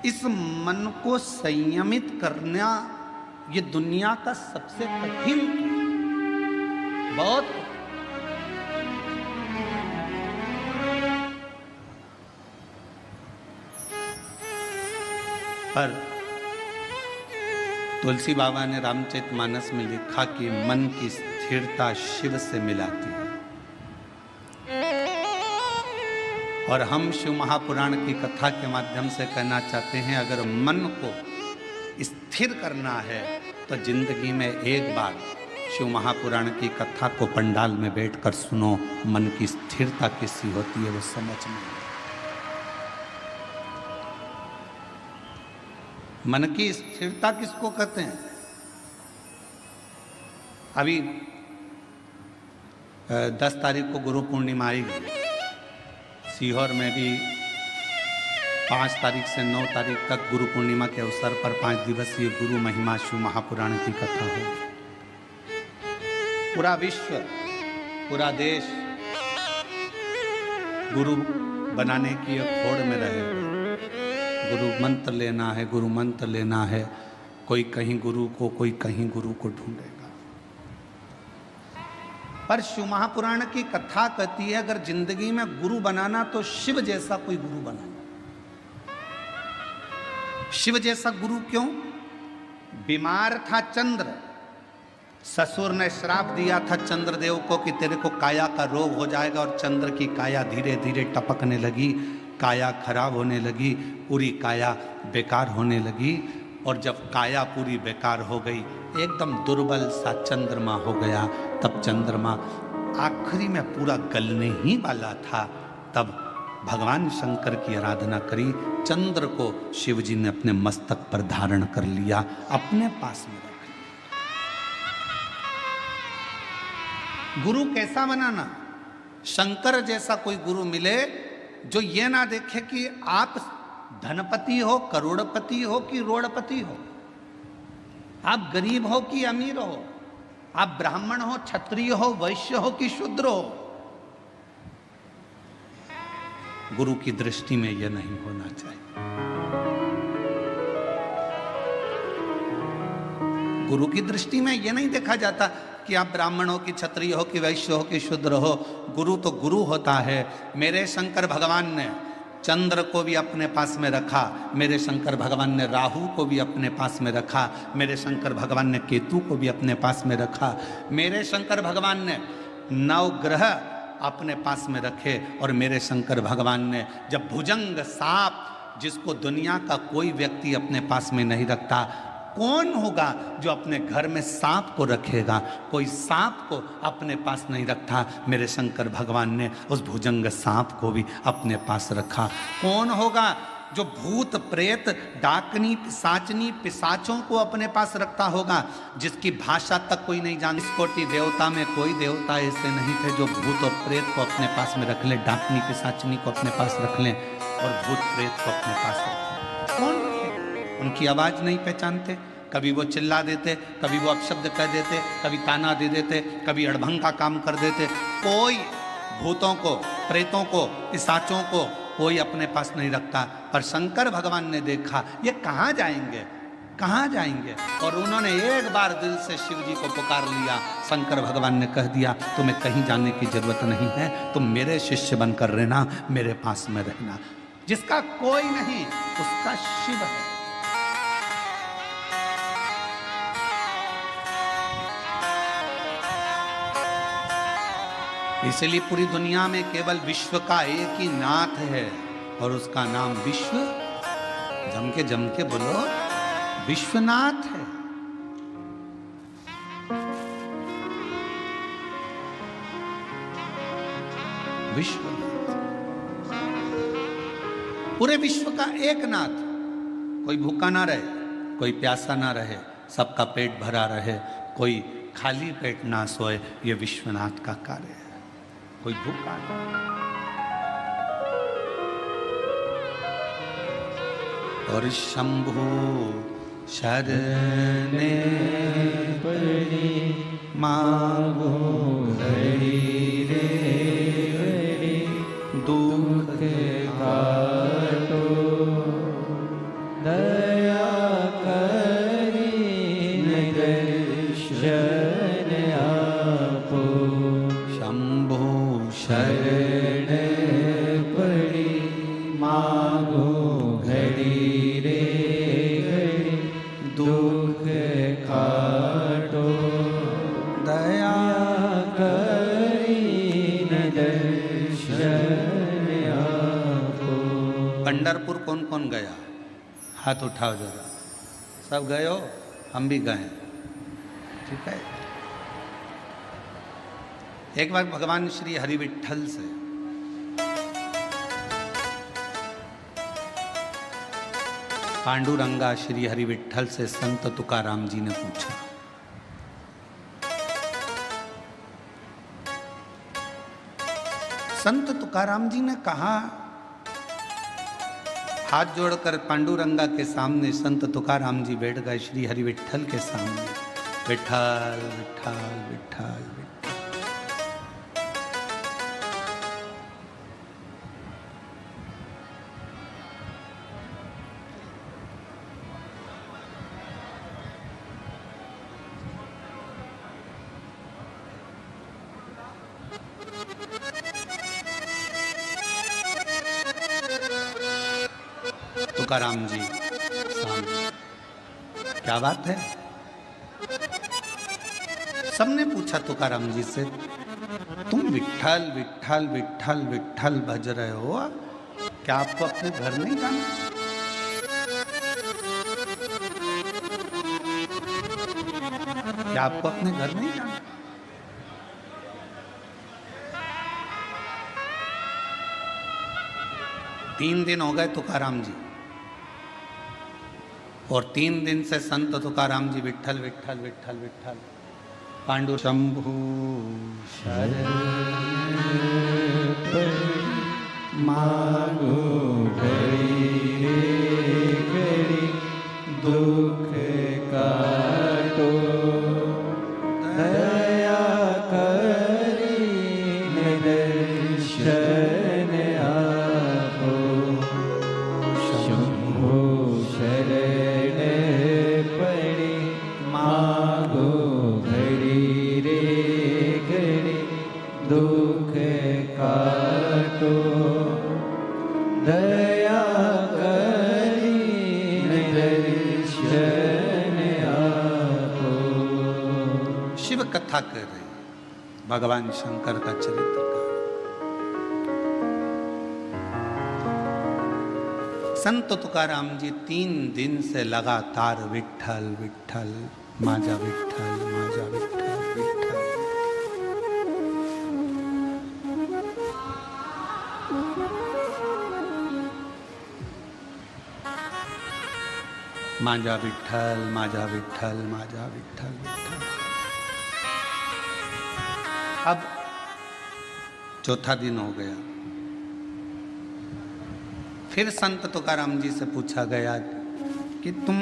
इस मन को संयमित करना ये दुनिया का सबसे कठिन, बहुत पर तुलसी बाबा ने रामचरितमानस में लिखा कि मन की स्थिरता शिव से मिलाती है। और हम शिव महापुराण की कथा के माध्यम से कहना चाहते हैं, अगर मन को स्थिर करना है तो जिंदगी में एक बार शिव महापुराण की कथा को पंडाल में बैठकर सुनो। मन की स्थिरता कैसी होती है वो समझ में। मन की स्थिरता किसको कहते हैं? अभी 10 तारीख को गुरु पूर्णिमा आएगी। सीहोर में भी 5 तारीख से 9 तारीख तक गुरु पूर्णिमा के अवसर पर 5 दिवसीय गुरु महिमा शिव महापुराण की कथा हो। पूरा विश्व, पूरा देश गुरु बनाने की एक होड़ में रहे। गुरु मंत्र लेना है, गुरु मंत्र लेना है। कोई कहीं गुरु को, कोई कहीं गुरु को ढूंढेगा। पर शिव महापुराण की कथा कहती है, अगर जिंदगी में गुरु बनाना तो शिव जैसा कोई गुरु बनाना। शिव जैसा गुरु क्यों? बीमार था चंद्र, ससुर ने श्राप दिया था चंद्रदेव को कि तेरे को काया का रोग हो जाएगा। और चंद्र की काया धीरे धीरे टपकने लगी, काया खराब होने लगी, पूरी काया बेकार होने लगी। और जब काया पूरी बेकार हो गई, एकदम दुर्बल सा चंद्रमा हो गया। तब चंद्रमा आखिरी में पूरा गलने ही वाला था। तब भगवान शंकर की आराधना करी। चंद्र को शिवजी ने अपने मस्तक पर धारण कर लिया, अपने पास में रख लिया। गुरु कैसा बनाना? शंकर जैसा कोई गुरु मिले जो ये ना देखे कि आप धनपति हो, करोड़पति हो कि रोड़पति हो, आप गरीब हो कि अमीर हो, आप ब्राह्मण हो, क्षत्रिय हो, वैश्य हो कि शूद्र हो। गुरु की दृष्टि में यह नहीं होना चाहिए। गुरु की दृष्टि में यह नहीं देखा जाता कि आप ब्राह्मण हो कि क्षत्रिय हो कि वैश्य हो कि शूद्र हो। गुरु तो गुरु होता है। मेरे शंकर भगवान ने चंद्र को भी अपने पास में रखा, मेरे शंकर भगवान ने राहु को भी अपने पास में रखा, मेरे शंकर भगवान ने केतु को भी अपने पास में रखा, मेरे शंकर भगवान ने 9 ग्रह अपने पास में रखे। और मेरे शंकर भगवान ने जब भुजंग सांप, जिसको दुनिया का कोई व्यक्ति अपने पास में नहीं रखता, कौन होगा जो अपने घर में सांप को रखेगा? कोई सांप को अपने पास नहीं रखता। मेरे शंकर भगवान ने उस भुजंग सांप को भी अपने पास रखा। कौन होगा जो भूत प्रेत डाकनी पिशाचनी पिशाचों को अपने पास रखता होगा, जिसकी भाषा तक कोई नहीं जानता? इस कोटि देवता में कोई देवता ऐसे नहीं थे जो भूत और प्रेत को अपने पास में रख ले, डाकनी पिशाचनी को अपने पास रख लें और भूत प्रेत को अपने पास रख लें। कौन? उनकी आवाज नहीं पहचानते। कभी वो चिल्ला देते, कभी वो अपशब्द कह देते, कभी ताना दे देते, कभी अड़भंग का काम कर देते। कोई भूतों को, प्रेतों को, पिशाचों को कोई अपने पास नहीं रखता। पर शंकर भगवान ने देखा ये कहाँ जाएंगे, कहाँ जाएंगे? और उन्होंने एक बार दिल से शिव जी को पुकार लिया। शंकर भगवान ने कह दिया, तुम्हें कहीं जाने की जरूरत नहीं है, तुम मेरे शिष्य बनकर रहना, मेरे पास में रहना। जिसका कोई नहीं उसका शिव है। इसलिए पूरी दुनिया में केवल विश्व का एक ही नाथ है और उसका नाम विश्व, जम के बोलो, विश्वनाथ है। विश्वनाथ, पूरे विश्व का एक नाथ। कोई भूखा ना रहे, कोई प्यासा ना रहे, सबका पेट भरा रहे, कोई खाली पेट ना सोए, ये विश्वनाथ का कार्य है। कोई भूखा नहीं। और शंभु शरणे पड़ी मांगो हरि रे दुख काटो मागो घड़ी रे घड़ी दुख काटो दया करीने दर्शन आपो। पंढरपुर कौन कौन गया? हाथ उठाओ जरा। सब गए हो? हम भी गए। ठीक है। एक बार भगवान श्री हरि विट्ठल से पांडुरंगा श्री हरि विट्ठल से संत तुकाराम जी ने पूछा, संत तुकाराम जी ने कहा, हाथ जोड़कर पांडुरंगा के सामने संत तुकाराम जी बैठ गए श्री हरि विट्ठल के सामने। विट्ठल विट्ठल विट्ठल विट्ठल। तुकाराम जी सामने, क्या बात है? सबने पूछा तुकाराम जी से, तुम विट्ठल विट्ठल विट्ठल विट्ठल भज रहे हो, क्या आपको अपने घर नहीं जाना? क्या आपको अपने घर नहीं जाना? तीन दिन हो गए तुकाराम जी, और 3 दिन से संत तुकाराम जी विट्ठल विट्ठल विट्ठल विट्ठल। पांडु शंभु शरण मागो घड़ी रे घड़ी दुख काटो दया करीने दर्शन आपो। शंभो शरण पड़ी मागो घड़ी रे घड़ी दुख काटो दया करीने दर्शन आपो। शिव कथा कर रहे भगवान शंकर का चरित्र का। संत तुकाराम जी 3 दिन से लगातार विट्ठल विट्ठल माजा विट्ठल माजा विट्ठल विट्ठल। माजा विट्ठल माजा विट्ठल माजा विट्ठल विट्ठल। अब 4था दिन हो गया। फिर संत तुकाराम जी से पूछा गया कि तुम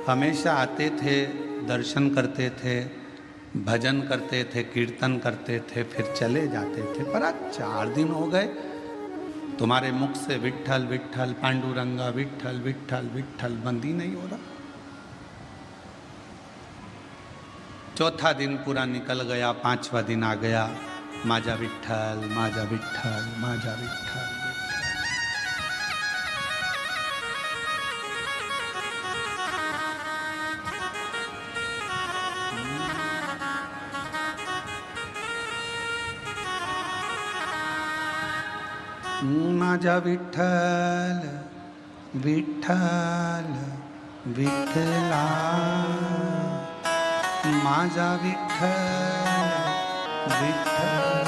हमेशा आते थे, दर्शन करते थे, भजन करते थे, कीर्तन करते थे, फिर चले जाते थे, पर आज 4 दिन हो गए तुम्हारे मुख से विट्ठल विट्ठल पांडुरंगा विट्ठल विट्ठल विट्ठल बंद ही नहीं हो रहा। 4था दिन पूरा निकल गया, 5वां दिन आ गया, माजा विट्ठल माजा विट्ठल माजा विट्ठल। माजा विट्ठल विट्ठल विठ्ठला माजा विट्ठल विट्ठल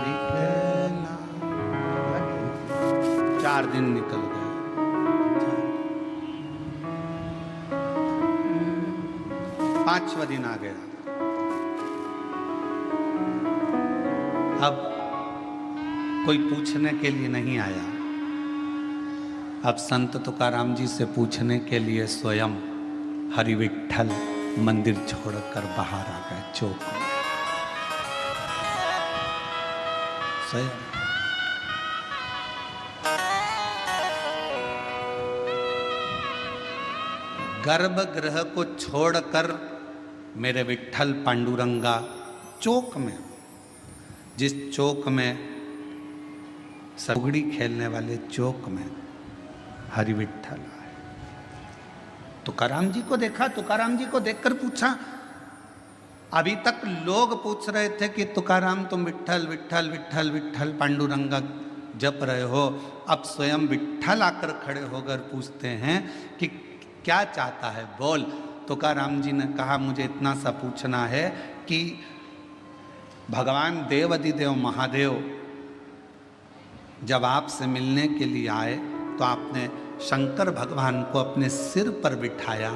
विठ्ठला। 4 दिन निकल गए। 5वां दिन आ गया। अब कोई पूछने के लिए नहीं आया। अब संत तुकाराम जी से पूछने के लिए स्वयं हरि विट्ठल मंदिर छोड़कर बाहर आ गए चौक में। स्वयं गर्भगृह को छोड़कर मेरे विट्ठल पांडुरंगा चौक में, जिस चौक में सगुड़ी खेलने वाले चौक में हरि विठ्ठल आए। तुकाराम जी को देखा, तुकाराम जी को देखकर पूछा, अभी तक लोग पूछ रहे थे कि तुकाराम तुम विठ्ठल विठ्ठल विठ्ठल विठ्ठल पांडुरंगा जप रहे हो, अब स्वयं विठ्ठल आकर खड़े होकर पूछते हैं कि क्या चाहता है, बोल। तुकाराम जी ने कहा, मुझे इतना सा पूछना है कि भगवान देवाधिदेव महादेव जब आपसे मिलने के लिए आए तो आपने शंकर भगवान को अपने सिर पर बिठाया,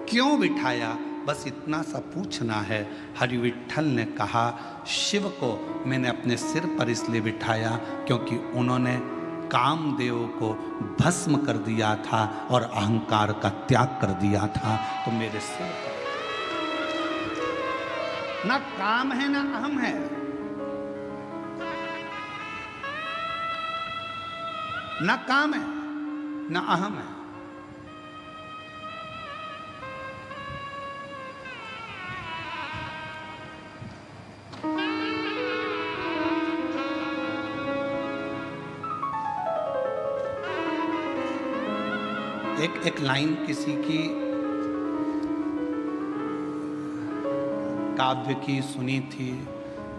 क्यों बिठाया, बस इतना सा पूछना है। हरि विठ्ठल ने कहा, शिव को मैंने अपने सिर पर इसलिए बिठाया क्योंकि उन्होंने कामदेव को भस्म कर दिया था और अहंकार का त्याग कर दिया था, तो मेरे सिर पर ना काम है ना अहम है, ना काम है ना अहम है। एक लाइन किसी की काव्य की सुनी थी,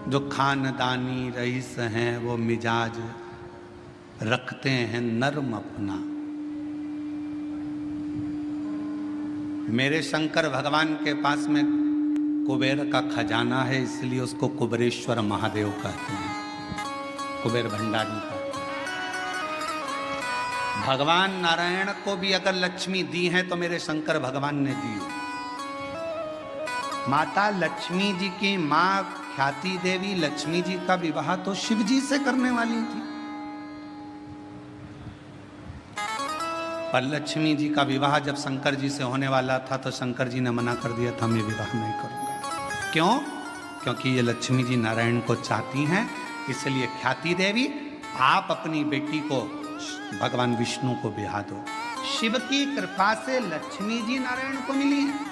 जो खानदानी रईस हैं वो मिजाज रखते हैं नर्म अपना। मेरे शंकर भगवान के पास में कुबेर का खजाना है, इसलिए उसको कुबेरेश्वर महादेव कहते हैं, कुबेर भंडारी का। भगवान नारायण को भी अगर लक्ष्मी दी है तो मेरे शंकर भगवान ने दी। माता लक्ष्मी जी की मां ख्याति देवी लक्ष्मी जी का विवाह तो शिव जी से करने वाली थी, पर लक्ष्मी जी का विवाह जब शंकर जी से होने वाला था तो शंकर जी ने मना कर दिया था, मैं विवाह नहीं करूंगा। क्यों? क्योंकि ये लक्ष्मी जी नारायण को चाहती हैं, इसलिए ख्याति देवी आप अपनी बेटी को भगवान विष्णु को ब्याह दो। शिव की कृपा से लक्ष्मी जी नारायण को मिली है।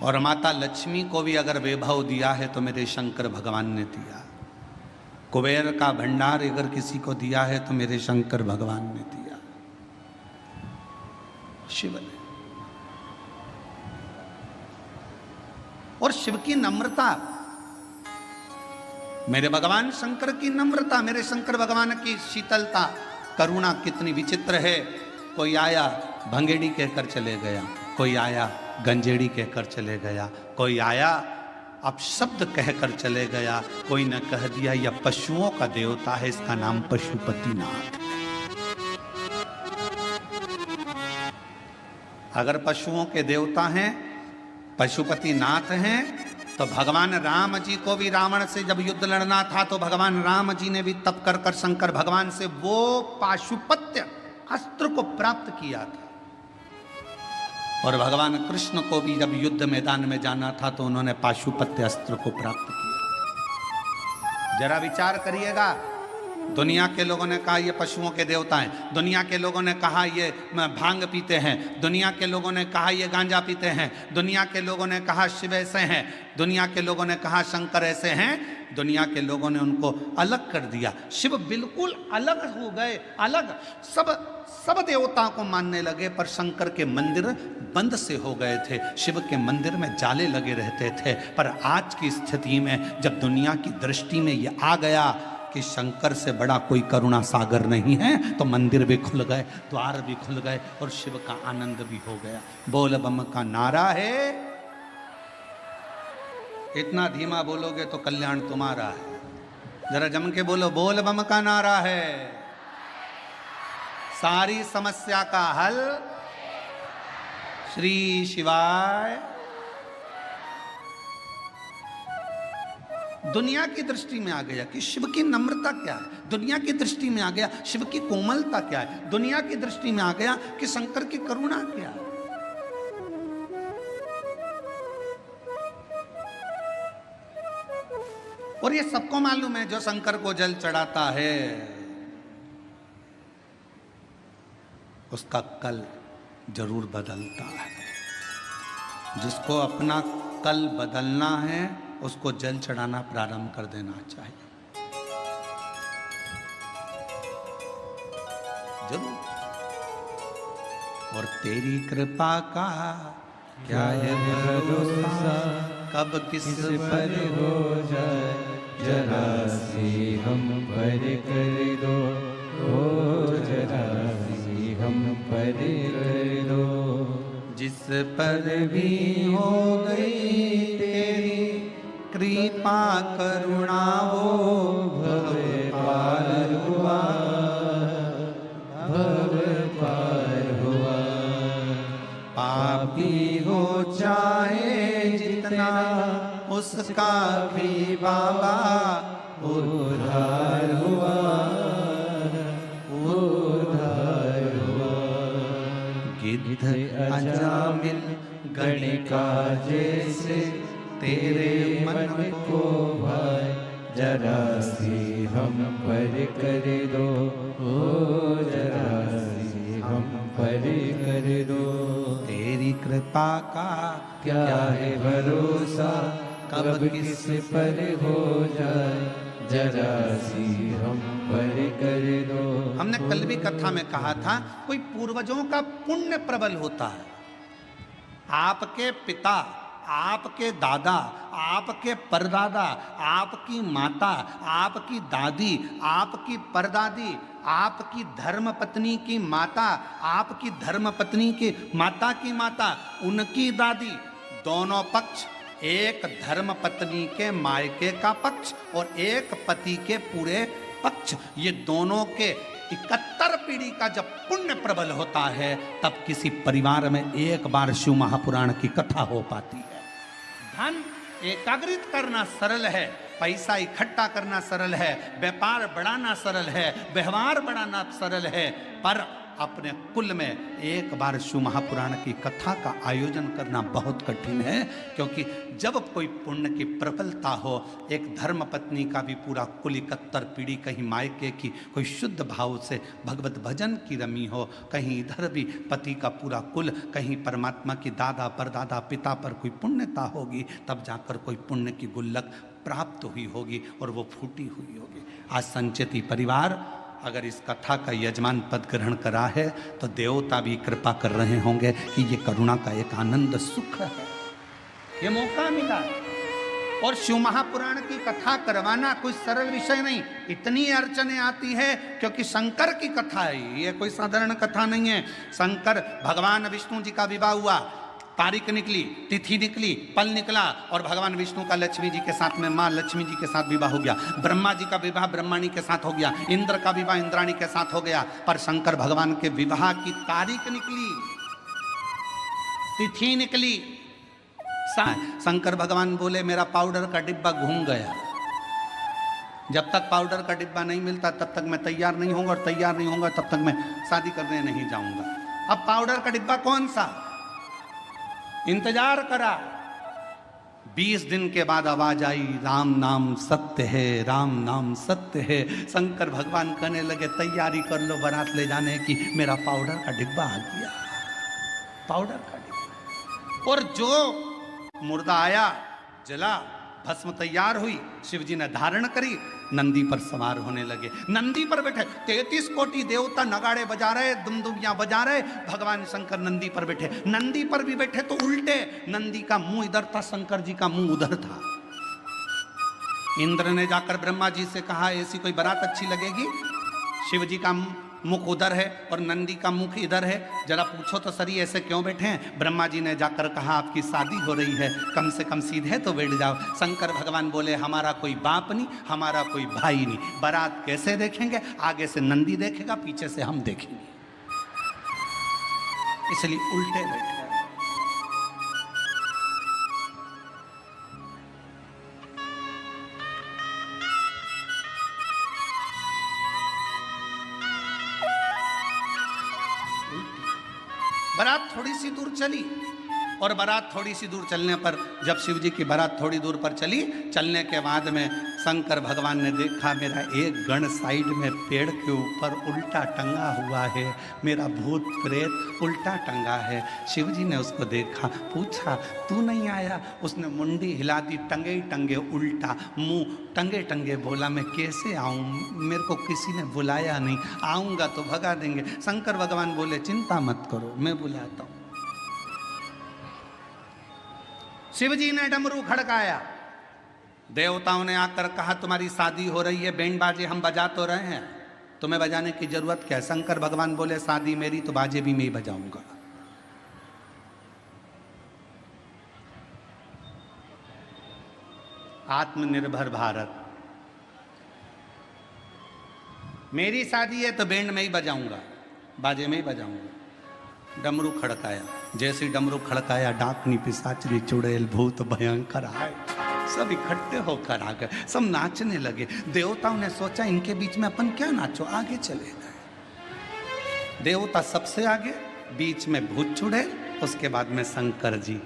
और माता लक्ष्मी को भी अगर वैभव दिया है तो मेरे शंकर भगवान ने दिया। कुबेर का भंडार अगर किसी को दिया है तो मेरे शंकर भगवान ने दिया, शिव ने। और शिव की नम्रता, मेरे भगवान शंकर की नम्रता, मेरे शंकर भगवान की शीतलता, करुणा कितनी विचित्र है। कोई आया भंगेड़ी कहकर चले गया, कोई आया गंजेड़ी कहकर चले गया, कोई आया अपशब्द कहकर चले गया, कोई न कह दिया यह पशुओं का देवता है, इसका नाम पशुपतिनाथ। अगर पशुओं के देवता हैं, पशुपतिनाथ हैं, तो भगवान राम जी को भी रावण से जब युद्ध लड़ना था तो भगवान राम जी ने भी तप कर कर शंकर भगवान से वो पाशुपत्य अस्त्र को प्राप्त किया था। और भगवान कृष्ण को भी जब युद्ध मैदान में जाना था तो उन्होंने पाशुपत्य अस्त्र को प्राप्त किया। जरा विचार करिएगा, दुनिया के लोगों ने कहा ये पशुओं के देवता हैं, दुनिया के लोगों ने कहा ये भांग पीते हैं, दुनिया के लोगों ने कहा ये गांजा पीते हैं, दुनिया के लोगों ने कहा शिव ऐसे हैं, दुनिया के लोगों ने कहा शंकर ऐसे हैं। दुनिया के लोगों ने उनको अलग कर दिया। शिव बिल्कुल अलग हो गए, अलग सब देवताओं को मानने लगे, पर शंकर के मंदिर बंद से हो गए थे, शिव के मंदिर में जाले लगे रहते थे। पर आज की स्थिति में जब दुनिया की दृष्टि में ये आ गया कि शंकर से बड़ा कोई करुणा सागर नहीं है, तो मंदिर भी खुल गए, द्वार भी खुल गए और शिव का आनंद भी हो गया। बोल बम का नारा है, इतना धीमा बोलोगे तो कल्याण तुम्हारा है। जरा जम के बोलो, बोल बम का नारा है, सारी समस्या का हल श्री शिवाय। दुनिया की दृष्टि में आ गया कि शिव की नम्रता क्या है, दुनिया की दृष्टि में आ गया शिव की कोमलता क्या है, दुनिया की दृष्टि में आ गया कि शंकर की करुणा क्या है। और ये सबको मालूम है, जो शंकर को जल चढ़ाता है उसका कल जरूर बदलता है। जिसको अपना कल बदलना है उसको जल चढ़ाना प्रारंभ कर देना चाहिए। जरूर। और तेरी कृपा का क्या है भरोसा, कब किस पर हो जाए, जरा सी हम पर कर दो, ओ जरा सी हम पर कर दो। जिस पर भी हो गई तेरी कृपा करुणा वो भव पार हुआ, भव पार हुआ। पापी हो चाहे जितना उसका भी बाबा उद्धार हुआ, उद्धार हुआ। गिद्ध अजामिल गणिका जैसे तेरे मन को भाई, जरा सी हम पर कर दो, ओ जरा सी हम पर कर दो। तेरी कृपा का क्या है भरोसा, कब किस पर हो जाए, जरा सी हम पर कर दो। हमने कल भी कथा में कहा था, कोई पूर्वजों का पुण्य प्रबल होता है। आपके पिता, आपके दादा, आपके परदादा, आपकी माता, आपकी दादी, आपकी परदादी, आपकी धर्मपत्नी की माता, आपकी धर्मपत्नी की माता की माता, उनकी दादी, दोनों पक्ष, एक धर्मपत्नी के मायके का पक्ष और एक पति के पूरे पक्ष, ये दोनों के 71 पीढ़ी का जब पुण्य प्रबल होता है तब किसी परिवार में एक बार शिव महापुराण की कथा हो पाती है। धन एकाग्रित करना सरल है, पैसा इकट्ठा करना सरल है, व्यापार बढ़ाना सरल है, व्यवहार बढ़ाना सरल है, पर अपने कुल में एक बार शिव महापुराण की कथा का आयोजन करना बहुत कठिन है। क्योंकि जब कोई पुण्य की प्रबलता हो, एक धर्म पत्नी का भी पूरा कुल 71 पीढ़ी, कहीं मायके की कोई शुद्ध भाव से भगवत भजन की रमी हो, कहीं इधर भी पति का पूरा कुल, कहीं परमात्मा की दादा परदादा पिता पर कोई पुण्यता होगी, तब जाकर कोई पुण्य की गुल्लक प्राप्त हुई होगी और वो फूटी हुई होगी। आज संचेती परिवार अगर इस कथा का यजमान पद ग्रहण करा है तो देवता भी कृपा कर रहे होंगे कि ये करुणा का एक आनंद सुख है, ये मौका मिला। और शिव महापुराण की कथा करवाना कोई सरल विषय नहीं, इतनी अड़चने आती है क्योंकि शंकर की कथा है, ये कोई साधारण कथा नहीं है। शंकर भगवान विष्णु जी का विवाह हुआ, तारीख निकली, तिथि निकली, पल निकला और भगवान विष्णु का लक्ष्मी जी के साथ में माँ लक्ष्मी जी के साथ विवाह हो गया। ब्रह्मा जी का विवाह ब्रह्मणी के साथ हो गया, इंद्र का विवाह इंद्राणी के साथ हो गया। पर शंकर भगवान के विवाह की तारीख निकली, तिथि निकली, शंकर भगवान बोले मेरा पाउडर का डिब्बा घूम गया, जब तक पाउडर का डिब्बा नहीं मिलता तब तक मैं तैयार नहीं होऊंगा, और तैयार नहीं होऊंगा तब तक मैं शादी करने नहीं जाऊंगा। अब पाउडर का डिब्बा कौन सा, इंतजार करा। 20 दिन के बाद आवाज आई, राम नाम सत्य है, राम नाम सत्य है। शंकर भगवान कहने लगे तैयारी कर लो बारात ले जाने की, मेरा पाउडर का डिब्बा आ गया, पाउडर का डिब्बा। और जो मुर्दा आया, जला, भस्म तैयार हुई, शिव जी ने धारण करी, नंदी पर सवार होने लगे। नंदी पर बैठे 33 कोटि देवता नगाड़े बजा रहे, दुमदुमियां बजा रहे, भगवान शंकर नंदी पर बैठे। नंदी पर भी बैठे तो उल्टे, नंदी का मुंह इधर था, शंकर जी का मुंह उधर था। इंद्र ने जाकर ब्रह्मा जी से कहा ऐसी कोई बारात अच्छी लगेगी, शिव जी का मुख उधर है और नंदी का मुख इधर है, जरा पूछो तो सही ऐसे क्यों बैठे हैं। ब्रह्मा जी ने जाकर कहा आपकी शादी हो रही है, कम से कम सीधे तो बैठ जाओ। शंकर भगवान बोले हमारा कोई बाप नहीं, हमारा कोई भाई नहीं, बारात कैसे देखेंगे, आगे से नंदी देखेगा, पीछे से हम देखेंगे, इसलिए उल्टे बैठे। बारात थोड़ी सी दूर चली और बारात थोड़ी सी दूर चलने पर जब शिव जी की बारात थोड़ी दूर पर चली, चलने के बाद में शंकर भगवान ने देखा मेरा एक गण साइड में पेड़ के ऊपर उल्टा टंगा हुआ है, मेरा भूत प्रेत उल्टा टंगा है। शिव जी ने उसको देखा, पूछा तू नहीं आया? उसने मुंडी हिला दी, टंगे ही टंगे उल्टा, मुंह टंगे टंगे बोला मैं कैसे आऊं, मेरे को किसी ने बुलाया नहीं, आऊंगा तो भगा देंगे। शंकर भगवान बोले चिंता मत करो, मैं बुलाता हूं। शिव जी ने डमरू खड़काया, देवताओं ने आकर कहा तुम्हारी शादी हो रही है, बैंड बाजे हम बजा तो रहे हैं, तुम्हें बजाने की जरूरत क्या है? शंकर भगवान बोले शादी मेरी तो बाजे भी मैं ही बजाऊंगा। आत्मनिर्भर भारत, मेरी शादी है तो बैंड में ही बजाऊंगा, बाजे में ही बजाऊंगा। डमरू खड़काया, जैसे डमरू खड़काया डाकनी पिशाचनी चुड़ैल भूत भयंकर आए, सब इकट्ठे होकर आ गए, सब नाचने लगे। देवताओं ने सोचा इनके बीच में अपन क्या नाचो, आगे चले गए। देवता सबसे आगे, बीच में भूत चुड़ैल, उसके बाद में शंकर जी।